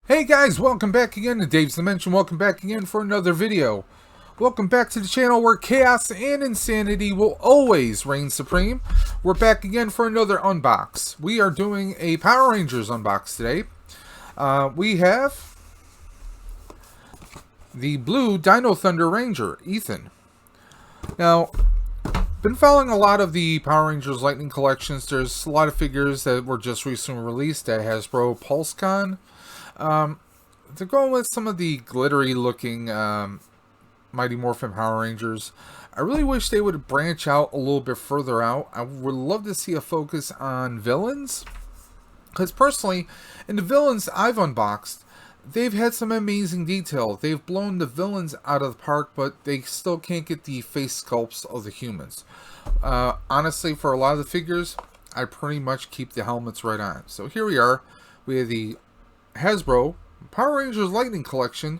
Hey guys, welcome back again to Dave's Dimension. Welcome back again for another video. Welcome back to the channel where chaos and insanity will always reign supreme. We're back again for another unbox. We are doing a Power Rangers unbox today. We have the blue Dino Thunder Ranger, Ethan. Now, been following a lot of the Power Rangers Lightning collections. There's a lot of figures that were just recently released at Hasbro PulseCon. They're going with some of the glittery looking Mighty Morphin Power Rangers. I really wish they would branch out a little bit further out. I would love to see a focus on villains. Because personally, in the villains I've unboxed, they've had some amazing detail. They've blown the villains out of the park, but they still can't get the face sculpts of the humans. Honestly, for a lot of the figures, I pretty much keep the helmets right on. So here we are. We have the Hasbro Power Rangers Lightning Collection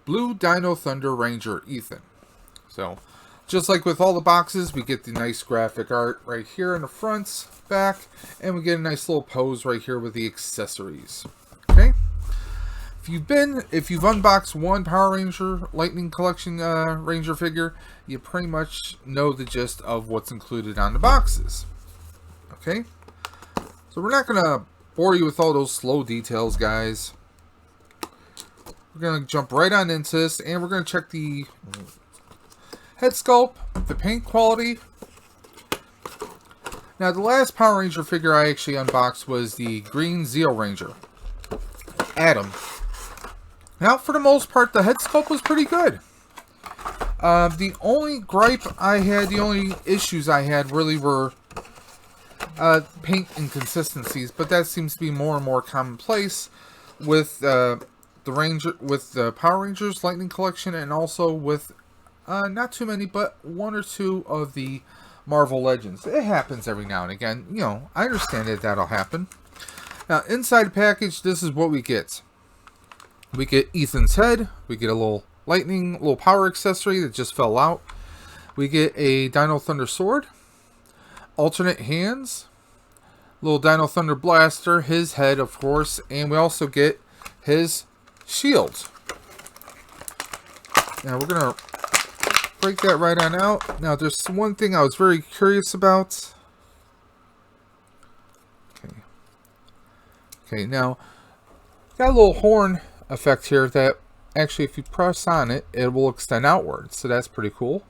Blue Dino Thunder Ranger Ethan. So, just like with all the boxes, we get the nice graphic art right here in the front, back, and we get a nice little pose right here with the accessories. Okay? If you've unboxed one Power Ranger Lightning Collection Ranger figure, you pretty much know the gist of what's included on the boxes. Okay? So we're not going to bore you with all those slow details, guys. We're going to jump right on into this, and we're going to check the head sculpt, the paint quality. Now, the last Power Ranger figure I actually unboxed was the Green Zeo Ranger, Adam. Now, for the most part, the head sculpt was pretty good. The only gripe I had, the only issues I had really were paint inconsistencies, but that seems to be more and more commonplace with the Power Rangers Lightning Collection, and also with not too many, but one or two of the Marvel Legends. It happens every now and again. You know, I understand that that'll happen. Now, inside the package, this is what we get. We get Ethan's head. We get a little little power accessory that just fell out. We get a Dino Thunder sword. Alternate hands, little Dino Thunder blaster, his head, of course, and we also get his shield. Now we're gonna break that right on out. Now there's one thing I was very curious about. Okay, now got a little horn effect here that actually, if you press on it, it will extend outwards. So that's pretty cool.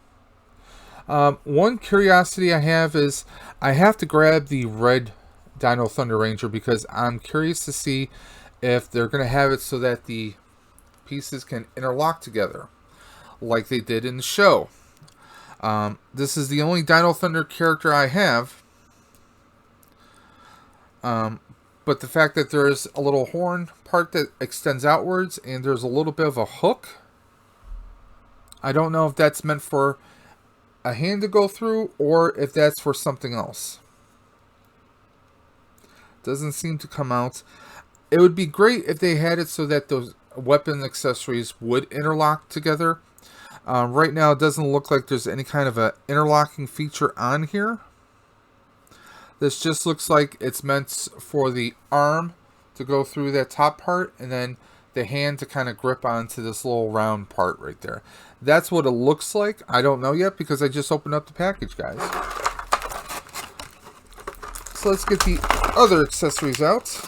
One curiosity I have is I have to grab the red Dino Thunder Ranger because I'm curious to see if they're going to have it so that the pieces can interlock together like they did in the show. This is the only Dino Thunder character I have. But the fact that there's a little horn part that extends outwards and there's a little bit of a hook, I don't know if that's meant for a hand to go through or if that's for something else. Doesn't seem to come out. It would be great if they had it so that those weapon accessories would interlock together. Right now it doesn't look like there's any kind of a interlocking feature on here. This just looks like it's meant for the arm to go through that top part and then the hand to kind of grip onto this little round part right there. That's what it looks like. I don't know yet because I just opened up the package, guys. So let's get the other accessories out.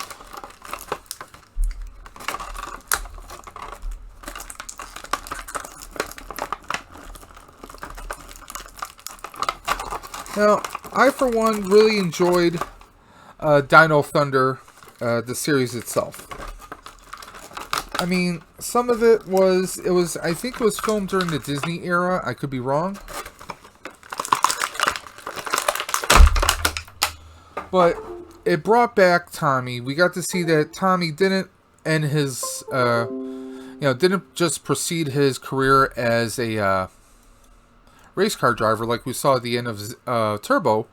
Now, I for one really enjoyed Dino Thunder, the series itself. I mean, some of it was, I think it was filmed during the Disney era. I could be wrong. But it brought back Tommy. We got to see that Tommy didn't end his, didn't just proceed his career as a race car driver like we saw at the end of Turbo.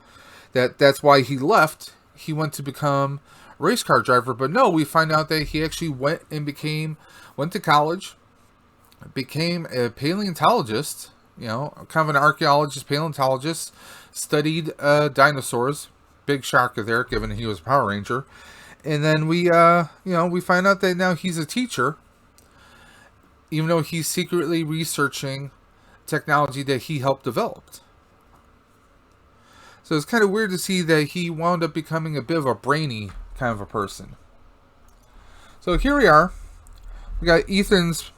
That's why he left. He went to become race car driver, but no, we find out that he actually went to college, became a paleontologist, kind of an archaeologist, paleontologist, studied dinosaurs. Big shocker there, given he was a Power Ranger, And then we find out that now he's a teacher, even though he's secretly researching technology that he helped develop. So it's kind of weird to see that he wound up becoming a bit of a brainy kind of a person. So here we are. We got Ethan's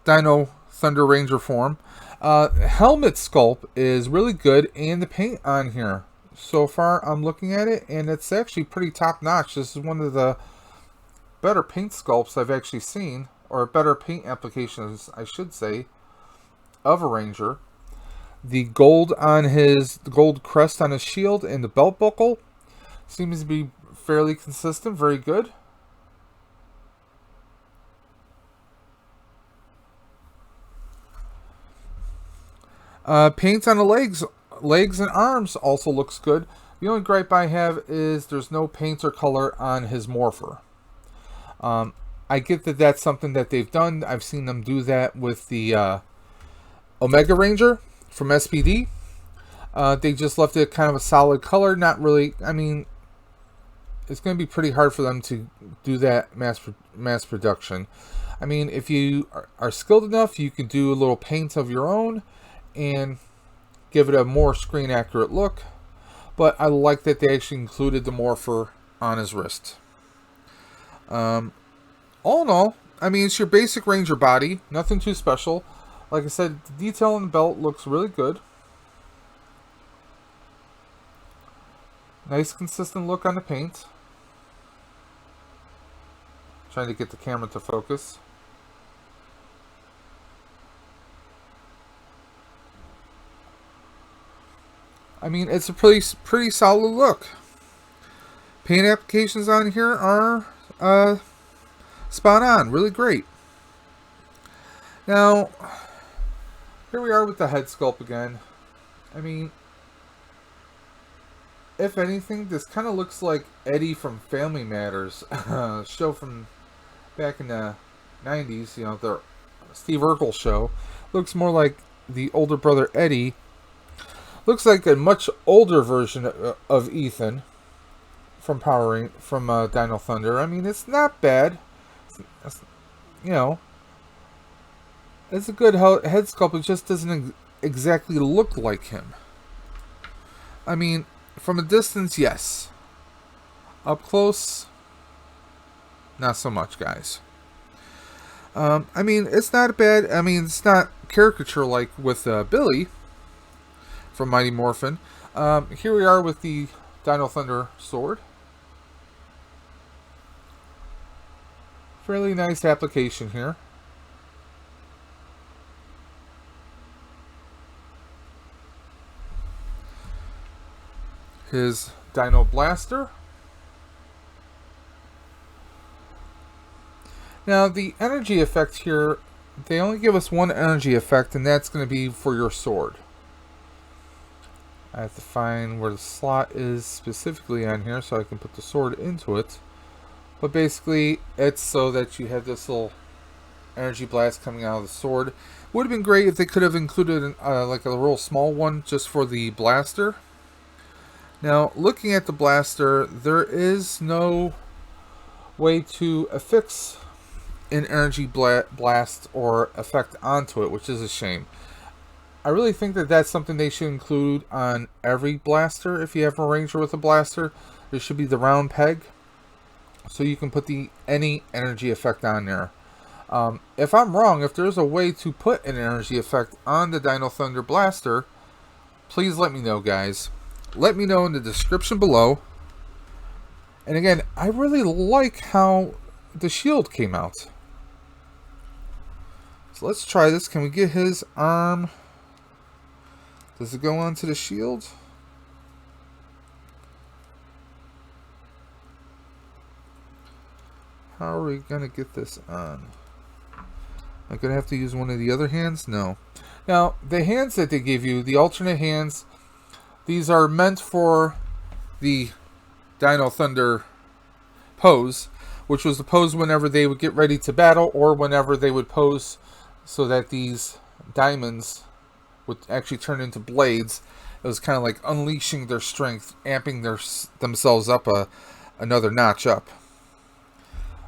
Dino Thunder Ranger form. Helmet sculpt is really good, and the paint on here, so far I'm looking at it, and it's actually pretty top notch. This is one of the better paint sculpts I've actually seen, or better paint applications, I should say, of a Ranger. The gold crest on his shield and the belt buckle seems to be fairly consistent, very good. Paint on the legs and arms also looks good. The only gripe I have is there's no paint or color on his morpher. I get that that's something that they've done. I've seen them do that with the Omega Ranger from SPD. They just left it kind of a solid color. Not really. I mean, it's going to be pretty hard for them to do that mass production. I mean, if you are skilled enough, you can do a little paint of your own and give it a more screen accurate look. But I like that they actually included the morpher on his wrist. All in all, I mean, it's your basic Ranger body, nothing too special. Like I said, the detail on the belt looks really good. Nice consistent look on the paint. Trying to get the camera to focus. I mean, it's a pretty solid look. Paint applications on here are spot on, really great. Now, here we are with the head sculpt again. I mean, if anything, this kind of looks like Eddie from Family Matters, show from back in the 90s, you know, the Steve Urkel show. Looks more like the older brother Eddie. Looks like a much older version of Ethan from Dino Thunder. I mean, it's not bad. You know, it's a good head sculpt. It just doesn't exactly look like him. I mean, from a distance, yes. Up close, not so much, guys. I mean, it's not bad. I mean, it's not caricature like with Billy from Mighty Morphin. Here we are with the Dino Thunder sword. Fairly nice application here. His Dino Blaster. Now, the energy effect here, they only give us one energy effect, and that's going to be for your sword. I have to find where the slot is specifically on here so I can put the sword into it. But basically, it's so that you have this little energy blast coming out of the sword. Would have been great if they could have included like a real small one just for the blaster. Now, looking at the blaster, there is no way to affix an energy blast or effect onto it, which is a shame. I really think that that's something they should include on every blaster. If you have a Ranger with a blaster, there should be the round peg, so you can put any energy effect on there. If I'm wrong, if there's a way to put an energy effect on the Dino Thunder blaster, please let me know, guys. Let me know in the description below. And again, I really like how the shield came out. So let's try this. Can we get his arm? Does it go onto the shield? How are we going to get this on? Am I going to have to use one of the other hands? No. Now, the hands that they give you, the alternate hands, these are meant for the Dino Thunder pose, which was the pose whenever they would get ready to battle, or whenever they would pose so that these diamonds would actually turn into blades. It was kind of like unleashing their strength, amping themselves up another notch up.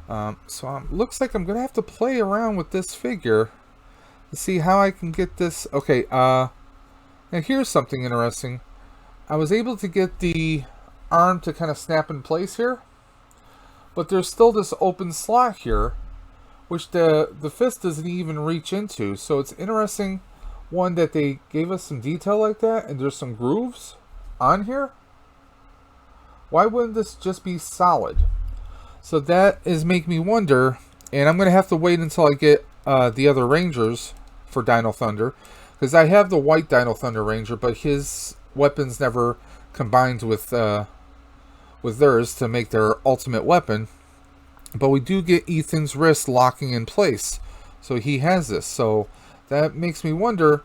Looks like I'm going to have to play around with this figure to see how I can get this. Okay, now here's something interesting. I was able to get the arm to kind of snap in place here, but there's still this open slot here, which the fist doesn't even reach into. So it's interesting, one, that they gave us some detail like that, and there's some grooves on here. Why wouldn't this just be solid? So that is making me wonder, and I'm going to have to wait until I get the other Rangers for Dino Thunder, because I have the white Dino Thunder Ranger, but his weapons never combined with theirs to make their ultimate weapon. But we do get Ethan's wrist locking in place, so he has this. So that makes me wonder,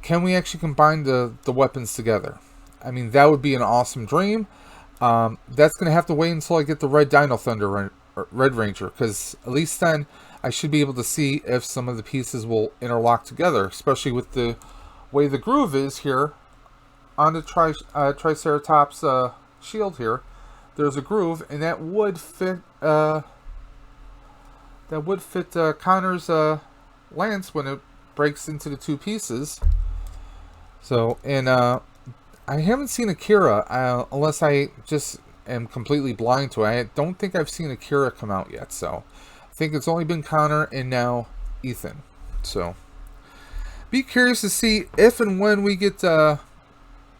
can we actually combine the weapons together? I mean, that would be an awesome dream. That's going to have to wait until I get the red Dino Thunder Red Ranger, because at least then I should be able to see if some of the pieces will interlock together, especially with the way the groove is here on the Triceratops shield here. There's a groove, and that would fit Connor's lance when it breaks into the two pieces. So, and I haven't seen Akira, unless I just am completely blind to it. I don't think I've seen Akira come out yet, so I think it's only been Connor and now Ethan. So, be curious to see if and when we get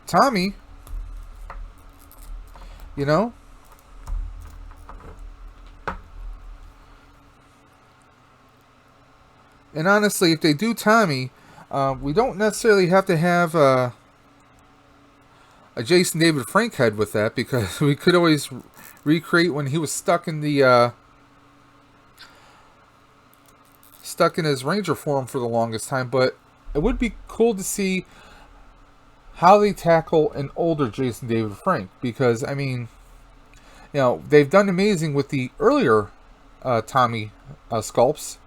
Tommy, you know? And honestly, if they do Tommy, we don't necessarily have to have a Jason David Frank head with that, because we could always recreate when he was stuck in the stuck in his Ranger form for the longest time. But it would be cool to see how they tackle an older Jason David Frank, because I mean, you know, they've done amazing with the earlier Tommy sculpts.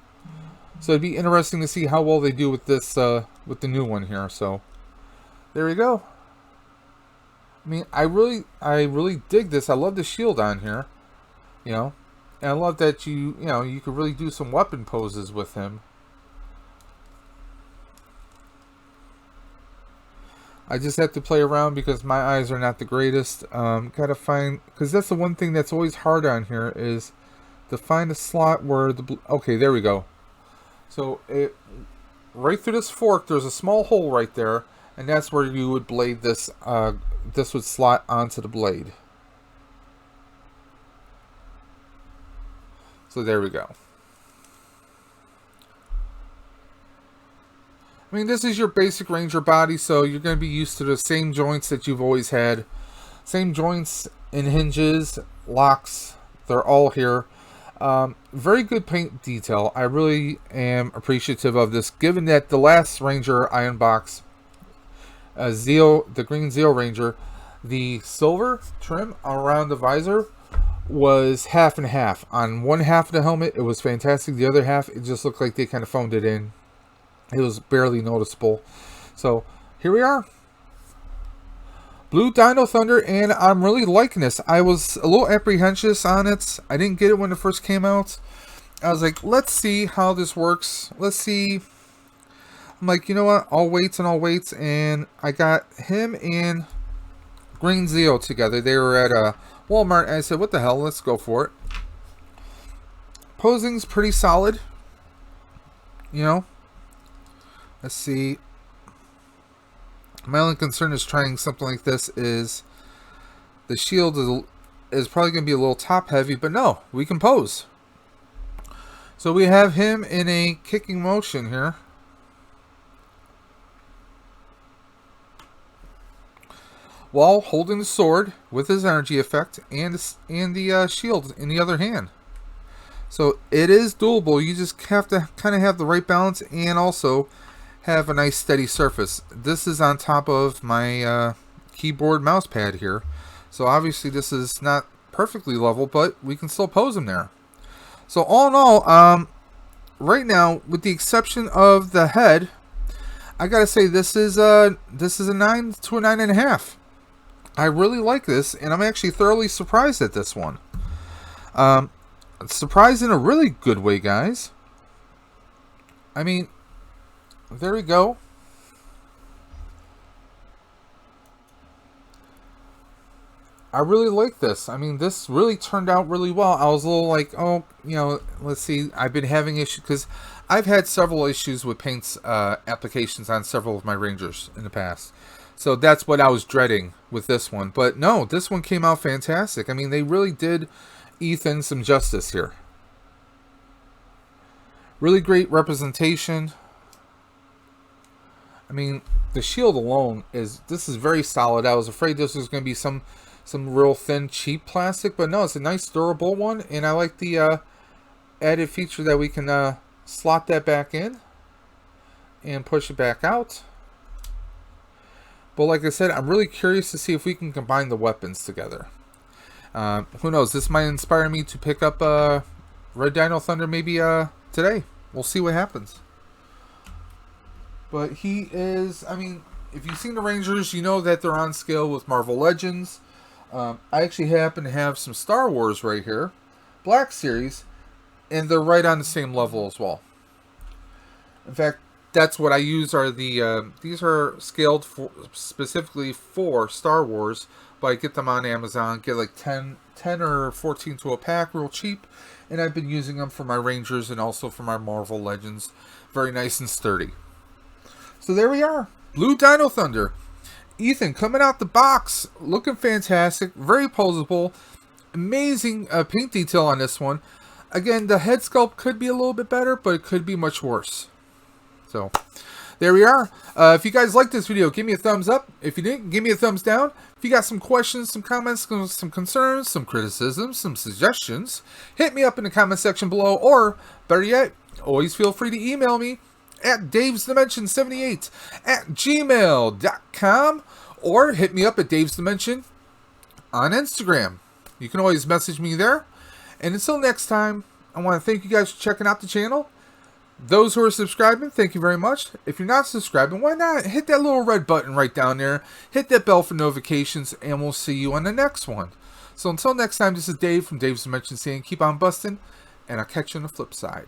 So it'd be interesting to see how well they do with this, with the new one here. So there you go. I mean, I really dig this. I love the shield on here, you know, and I love that you could really do some weapon poses with him. I just have to play around because my eyes are not the greatest. Gotta find, because that's the one thing that's always hard on here, is to find a slot where the okay, there we go. So right through this fork, there's a small hole right there, and that's where you would blade this. This would slot onto the blade. So there we go. I mean, this is your basic Ranger body, so you're going to be used to the same joints that you've always had. Same joints and hinges, locks, they're all here. Very good paint detail. I really am appreciative of this, given that the last Ranger I unboxed, the green Zeo Ranger, the silver trim around the visor was half and half. On one half of the helmet, it was fantastic. The other half, it just looked like they kind of phoned it in. It was barely noticeable. So here we are. Blue Dino Thunder, and I'm really liking this. I was a little apprehensive on it. I didn't get it when it first came out. I was like, let's see how this works. Let's see. I'm like, you know what? I'll wait and I'll wait. And I got him and Green Zeo together. They were at Walmart, and I said, what the hell? Let's go for it. Posing's pretty solid. You know? Let's see. My only concern is trying something like this is the shield is probably going to be a little top heavy, but no, we can pose. So we have him in a kicking motion here. While holding the sword with his energy effect and the shield in the other hand. So it is doable. You just have to kind of have the right balance and also have a nice steady surface. This is on top of my keyboard mouse pad here. So obviously this is not perfectly level, but we can still pose him there. So all in all, right now, with the exception of the head, I gotta say this is a 9 to a 9.5. I really like this, and I'm actually thoroughly surprised at this one. Surprised in a really good way, guys. I mean, there we go. I really like this. I mean, this really turned out really well. I was a little like, oh, let's see. I've been having issues because I've had several issues with paints applications on several of my Rangers in the past. So that's what I was dreading with this one. But no, this one came out fantastic. I mean, they really did Ethan some justice here. Really great representation. I mean, the shield alone this is very solid. I was afraid this was going to be some real thin, cheap plastic, but no, it's a nice durable one, and I like the added feature that we can slot that back in and push it back out. But like I said, I'm really curious to see if we can combine the weapons together. Who knows? This might inspire me to pick up Red Dino Thunder maybe today. We'll see what happens. But he is, I mean, if you've seen the Rangers, you know that they're on scale with Marvel Legends. I actually happen to have some Star Wars right here, Black Series, and they're right on the same level as well. In fact, that's what I use. Are the these are scaled specifically for Star Wars, but I get them on Amazon. Get like 10 or 14 to a pack, real cheap, and I've been using them for my Rangers and also for my Marvel Legends. Very nice and sturdy. So there we are, Blue Dino Thunder. Ethan coming out the box, looking fantastic, very posable, amazing paint detail on this one. Again, the head sculpt could be a little bit better, but it could be much worse. So, there we are. If you guys liked this video, give me a thumbs up. If you didn't, give me a thumbs down. If you got some questions, some comments, some concerns, some criticisms, some suggestions, hit me up in the comment section below, or better yet, always feel free to email me at davesdimension78@gmail.com, or hit me up at Dave's Dimension on Instagram. You can always message me there. And until next time, I want to thank you guys for checking out the channel. Those who are subscribing, thank you very much. If you're not subscribing, why not? Hit that little red button right down there. Hit that bell for notifications, and we'll see you on the next one. So until next time, this is Dave from Dave's Dimension saying keep on busting, and I'll catch you on the flip side.